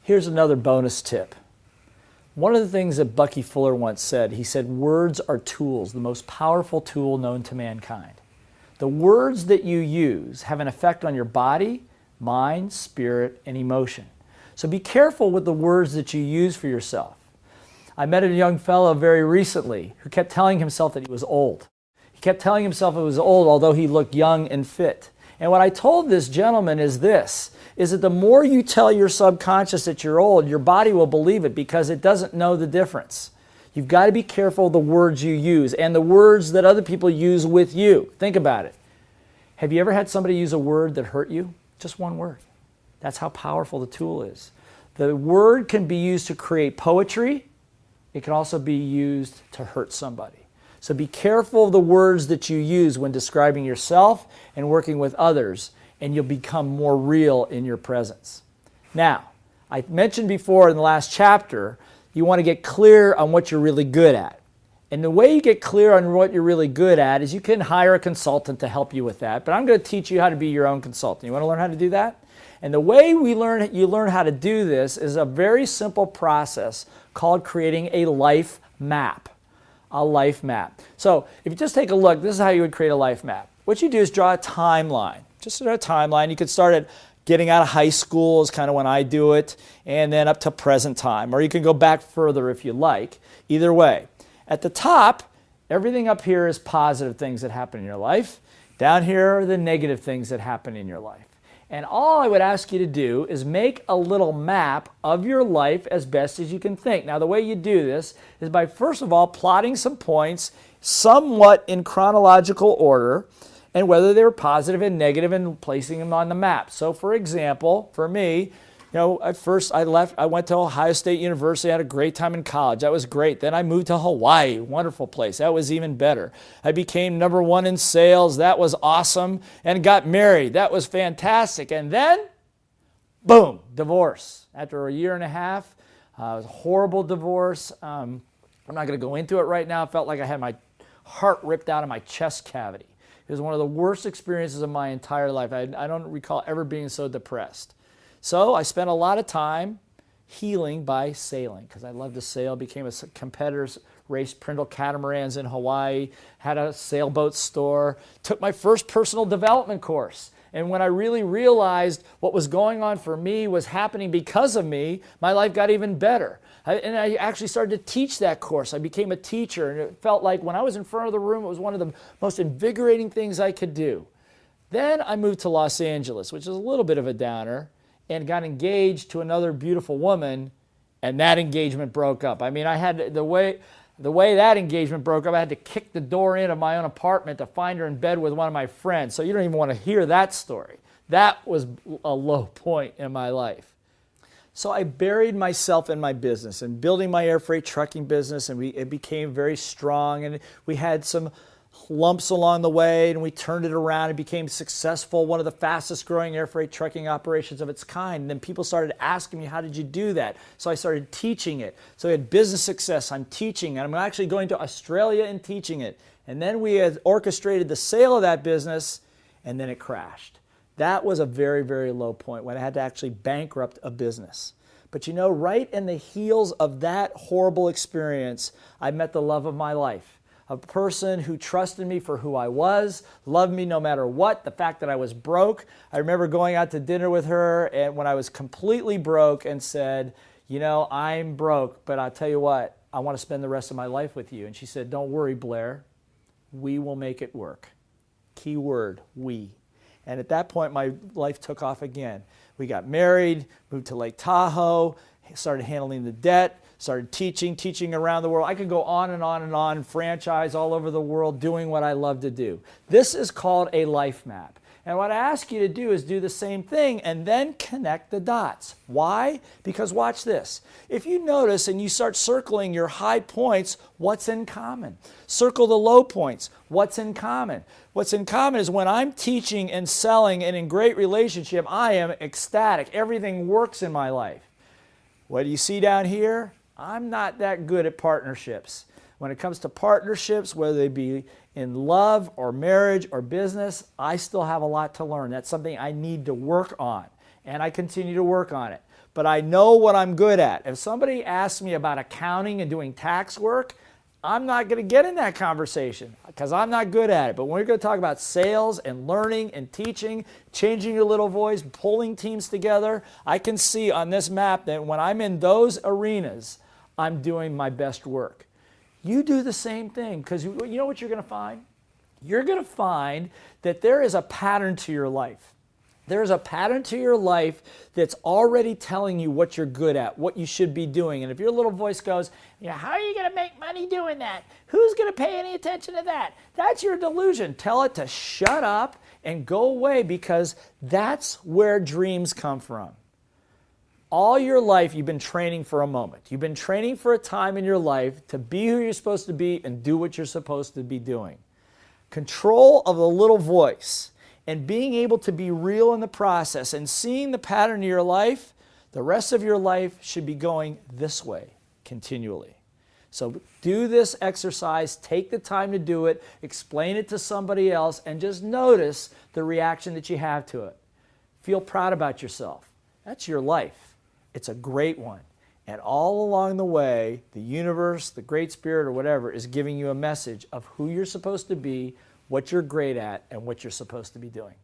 Here's another bonus tip. One of the things that Bucky Fuller once said, he said, words are tools, the most powerful tool known to mankind. The words that you use have an effect on your body, mind, spirit, and emotion. So be careful with the words that you use for yourself. I met a young fellow very recently who kept telling himself that he was old. He kept telling himself he was old, although he looked young and fit. And what I told this gentleman is this, is that the more you tell your subconscious that you're old, your body will believe it because it doesn't know the difference. You've got to be careful of the words you use and the words that other people use with you. Think about it. Have you ever had somebody use a word that hurt you? Just one word. That's how powerful the tool is. The word can be used to create poetry. It can also be used to hurt somebody. So be careful of the words that you use when describing yourself and working with others, and you'll become more real in your presence. Now, I mentioned before in the last chapter, you want to get clear on what you're really good at. And the way you get clear on what you're really good at is you can hire a consultant to help you with that, but I'm going to teach you how to be your own consultant. You want to learn how to do that? And the way you learn how to do this is a very simple process called creating a life map. A life map. So if you just take a look, this is how you would create a life map. What you do is draw a timeline. Just draw a timeline. You could start at getting out of high school is kind of when I do it, and then up to present time. Or you can go back further if you like. Either way. At the top, everything up here is positive things that happen in your life. Down here are the negative things that happen in your life. And all I would ask you to do is make a little map of your life as best as you can think. Now, the way you do this is by, first of all, plotting some points somewhat in chronological order, and whether they're positive and negative, and placing them on the map. So, for example, for me, at first I went to Ohio State University, I had a great time in college. That was great. Then I moved to Hawaii, wonderful place. That was even better. I became #1 in sales. That was awesome. And got married. That was fantastic. And then, boom, divorce. After a year and a half, it was a horrible divorce. I'm not going to go into it right now. I felt like I had my heart ripped out of my chest cavity. It was one of the worst experiences of my entire life. I don't recall ever being so depressed. So I spent a lot of time healing by sailing because I love to sail, became a competitor, raced Prindle catamarans in Hawaii, had a sailboat store, took my first personal development course. And when I really realized what was going on for me was happening because of me, my life got even better. And I actually started to teach that course. I became a teacher, and it felt like when I was in front of the room, it was one of the most invigorating things I could do. Then I moved to Los Angeles, which is a little bit of a downer, and got engaged to another beautiful woman, and that engagement broke up. I mean, I had the way that engagement broke up, I had to kick the door in of my own apartment to find her in bed with one of my friends. So you don't even want to hear that story. That was a low point in my life. So I buried myself in my business and building my air freight trucking business, and it became very strong, and we had some lumps along the way, and we turned it around and became successful, one of the fastest growing air freight trucking operations of its kind. And then people started asking me, how did you do that? So I started teaching it. So I had business success, I'm teaching, and I'm actually going to Australia and teaching it. And then we had orchestrated the sale of that business, and then it crashed. That was a very, very low point when I had to actually bankrupt a business. But right in the heels of that horrible experience, I met the love of my life. A person who trusted me for who I was, loved me no matter what, the fact that I was broke. I remember going out to dinner with her and when I was completely broke and said, I'm broke, but I'll tell you what, I want to spend the rest of my life with you. And she said, don't worry, Blair, we will make it work. Key word, we. And at that point, my life took off again. We got married, moved to Lake Tahoe, started handling the debt, started teaching around the world. I could go on and on and on, franchise all over the world, doing what I love to do. This is called a life map. And what I ask you to do is do the same thing and then connect the dots. Why? Because watch this. If you notice and you start circling your high points, what's in common? Circle the low points. What's in common? What's in common is when I'm teaching and selling and in great relationship, I am ecstatic. Everything works in my life. What do you see down here? I'm not that good at partnerships. When it comes to partnerships, whether they be in love or marriage or business, I still have a lot to learn. That's something I need to work on, and I continue to work on it. but I know what I'm good at. If somebody asks me about accounting and doing tax work, I'm not going to get in that conversation because I'm not good at it. But when we're going to talk about sales and learning and teaching, changing your little voice, pulling teams together, I can see on this map that when I'm in those arenas, I'm doing my best work. You do the same thing, because you know what you're going to find? You're going to find that there is a pattern to your life. There's a pattern to your life that's already telling you what you're good at, what you should be doing. And if your little voice goes, yeah, how are you going to make money doing that? Who's going to pay any attention to that? That's your delusion. Tell it to shut up and go away, because that's where dreams come from. All your life, you've been training for a moment. You've been training for a time in your life to be who you're supposed to be and do what you're supposed to be doing. Control of the little voice and being able to be real in the process and seeing the pattern of your life, the rest of your life should be going this way continually. So do this exercise, take the time to do it, explain it to somebody else, and just notice the reaction that you have to it. Feel proud about yourself. That's your life. It's a great one. And all along the way, the universe, the Great Spirit, or whatever, is giving you a message of who you're supposed to be, what you're great at, and what you're supposed to be doing.